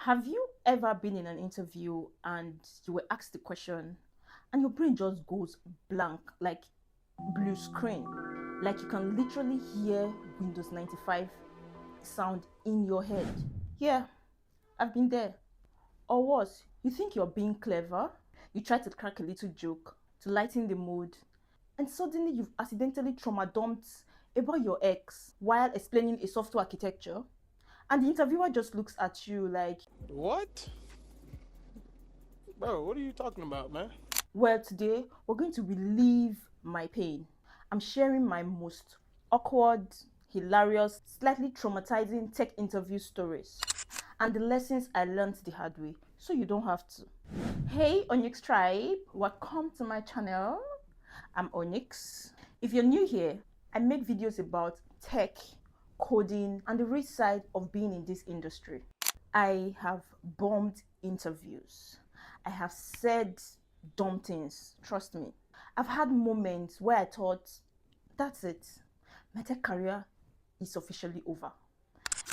Have you ever been in an interview and you were asked the question and your brain just goes blank, like blue screen? Like you can literally hear Windows 95 sound in your head. Yeah, I've been there. Or worse, you think you're being clever, you try to crack a little joke to lighten the mood, and suddenly you've accidentally trauma dumped about your ex while explaining a software architecture, and the interviewer just looks at you like, What? Bro, what are you talking about, man? well, today we're going to relieve my pain. I'm sharing my most awkward, hilarious, slightly traumatizing tech interview stories and the lessons I learned the hard way so you don't have to. Hey, Onyx Tribe, welcome to my channel. I'm Onyx. If you're new here, I make videos about tech, coding, and the real side of being in this industry. I have bombed interviews. I have said dumb things, trust me. I've had moments where I thought, that's it, my tech career is officially over.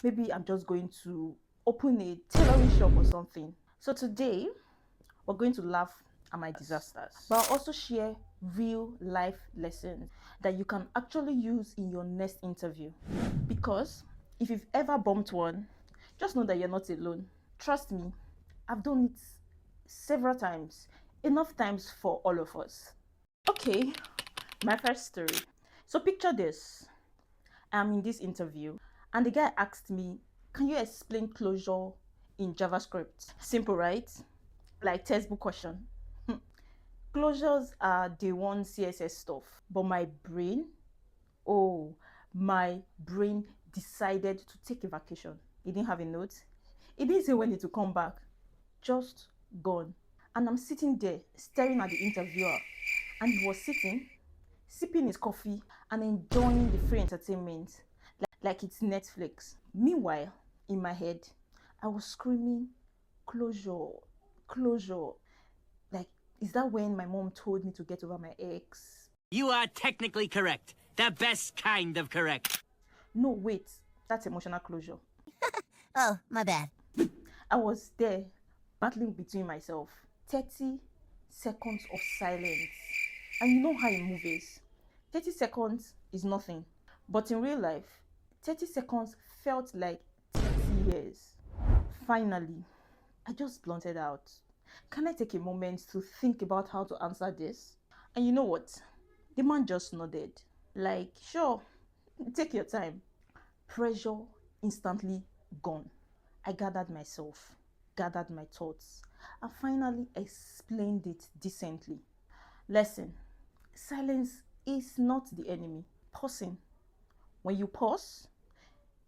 Maybe I'm just going to open a tailoring shop or something. So today, we're going to laugh at my disasters, but I'll also share real life lessons that you can actually use in your next interview. Because if you've ever bumped one, just know that you're not alone. Trust me, I've done it several times, enough times for all of us. Okay, my first story. So picture this. I'm in this interview and the guy asked me, can you explain closure in JavaScript? Simple, right? Like textbook question. Closures are day one CSS stuff, but my brain, oh, my brain decided to take a vacation. He didn't have a note. He didn't say when it would come back. Just gone. And I'm sitting there staring at the interviewer, and he was sitting, sipping his coffee and enjoying the free entertainment like it's Netflix. Meanwhile, in my head, I was screaming, closure, closure. Like, is that when my mom told me to get over my ex? You are technically correct. The best kind of correct. No, wait, that's emotional closure. Oh, my bad. I was there battling between myself. 30 seconds of silence. And you know how in movies, 30 seconds is nothing. But in real life, 30 seconds felt like 30 years. Finally, I just blunted out. Can I take a moment to think about how to answer this? And you know what? The man just nodded. Like, sure, take your time. Pressure instantly gone. I gathered myself, gathered my thoughts, and finally explained it decently. Lesson: silence is not the enemy. Pausing. When you pause,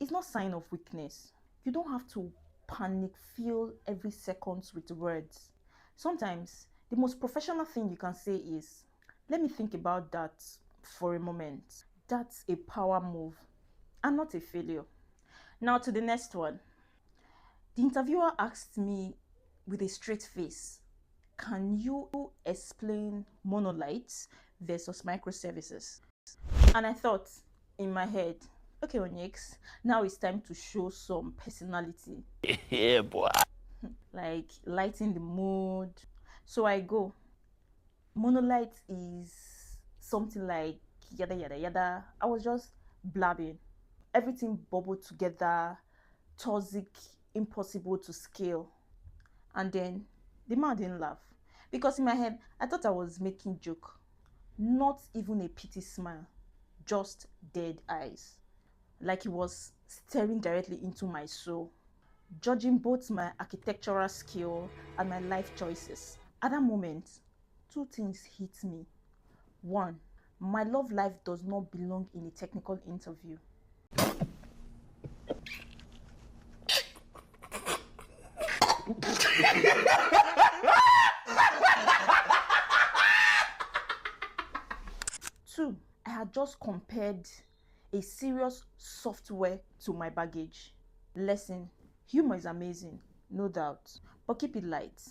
it's not sign of weakness. You don't have to panic fill every second with words. Sometimes the most professional thing you can say is, let me think about that for a moment. That's a power move and not a failure. Now to the next one. The interviewer asked me with a straight face, can you explain monoliths versus microservices? And I thought in my head, okay, Onyx, now it's time to show some personality. Yeah, boy. Like lighten the mood. So I go, monolith is something like yada yada yada. I was just blabbing. Everything bubbled together, toxic, impossible to scale. And then the man didn't laugh. Because in my head, I thought I was making joke. Not even a pity smile, just dead eyes. Like he was staring directly into my soul, judging both my architectural skill and my life choices. At that moment, two things hit me. One, my love life does not belong in a technical interview. Two, I had just compared a serious software to my baggage. Lesson: humor is amazing, no doubt, but keep it light.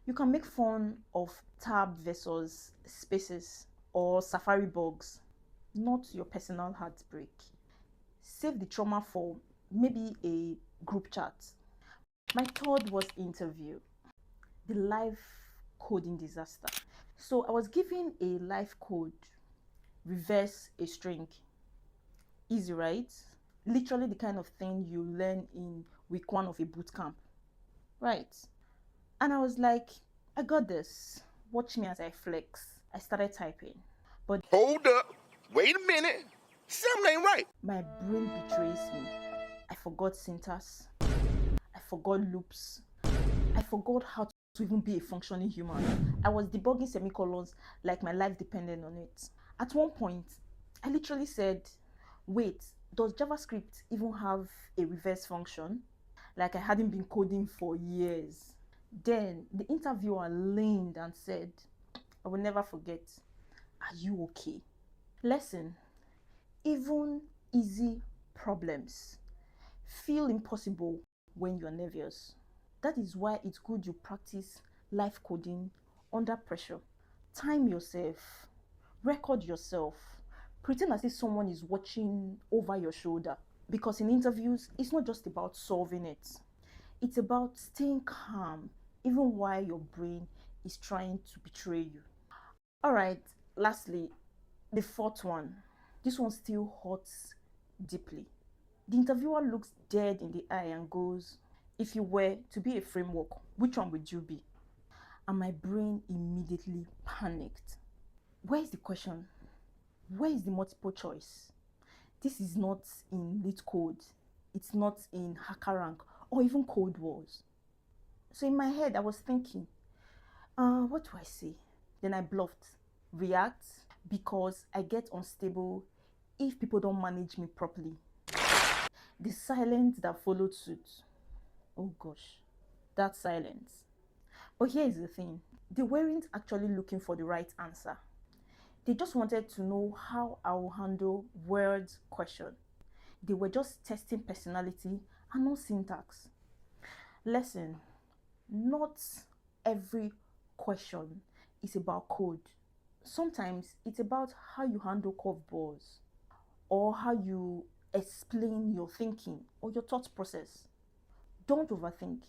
You can make fun of tab versus spaces or Safari bugs, not your personal heartbreak. Save the trauma for maybe a group chat. My third was interview, the life coding disaster. So I was given a life code, reverse a string. Easy, right? Literally the kind of thing you learn in week one of a boot camp. Right. And I was like, I got this. Watch me as I flex. I started typing. But Hold up. Wait a minute. Something ain't right. my brain betrays me. I forgot syntax. I forgot loops. I forgot how to even be a functioning human. I was debugging semicolons like my life depended on it. At one point, I literally said, wait, does JavaScript even have a reverse function? Like I hadn't been coding for years. Then the interviewer leaned and said, I will never forget, are you okay? Lesson, even easy problems feel impossible when you're nervous. That is why it's good you practice life coding under pressure. Time yourself, record yourself, pretend as if someone is watching over your shoulder. Because in interviews, it's not just about solving it, it's about staying calm even while your brain is trying to betray you. All right, lastly, the fourth one. This one still hurts deeply. The interviewer looks dead in the eye and goes, if you were to be a framework, which one would you be? And my brain immediately panicked. Where is the question? Where is the multiple choice? This is not in lit code. It's not in HackerRank or even Code Wars. So in my head, I was thinking, what do I say? Then I bluffed. React, because I get unstable if people don't manage me properly. The silence that followed suit. Oh gosh, that silence. But here is the thing, they weren't actually looking for the right answer. They just wanted to know how I will handle words question. They were just testing personality and not syntax. Lesson, not every question is about code. Sometimes it's about how you handle curveballs or how you explain your thinking or your thought process. Don't overthink,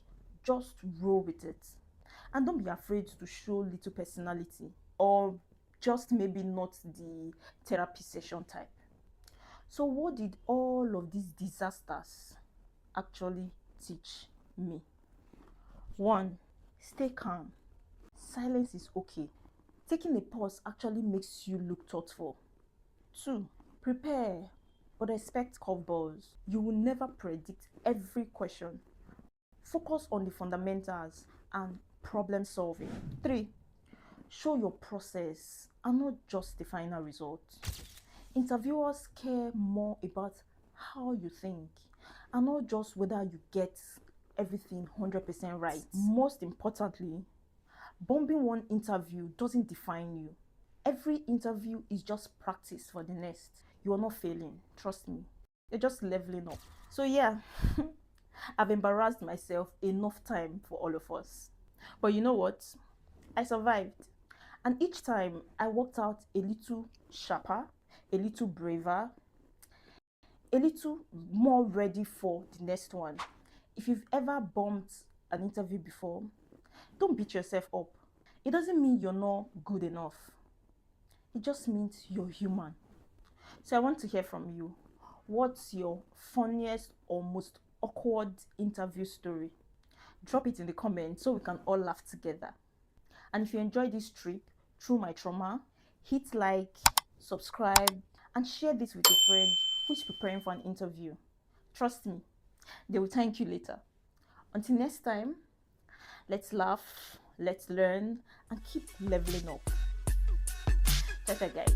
just roll with it. And don't be afraid to show little personality or just maybe not the therapy session type. So, what did all of these disasters actually teach me? One, stay calm. Silence is okay. Taking a pause actually makes you look thoughtful. Two, prepare but expect curveballs. You will never predict every question. Focus on the fundamentals and problem solving. Three, show your process and not just the final result. Interviewers care more about how you think and not just whether you get everything 100% right. Most importantly, bombing one interview doesn't define you. Every interview is just practice for the next. You are not failing, trust me. You're just leveling up. So, yeah, I've embarrassed myself enough time for all of us. But you know what? I survived. And each time I walked out a little sharper, a little braver, a little more ready for the next one. If you've ever bombed an interview before, don't beat yourself up. It doesn't mean you're not good enough. It just means you're human. So I want to hear from you. What's your funniest or most awkward interview story? Drop it in the comments so we can all laugh together. And if you enjoyed this trip through my trauma, hit like, subscribe, and share this with a friend who is preparing for an interview. Trust me, they will thank you later. Until next time, let's laugh, let's learn, and keep leveling up. Ciao, ciao, guys.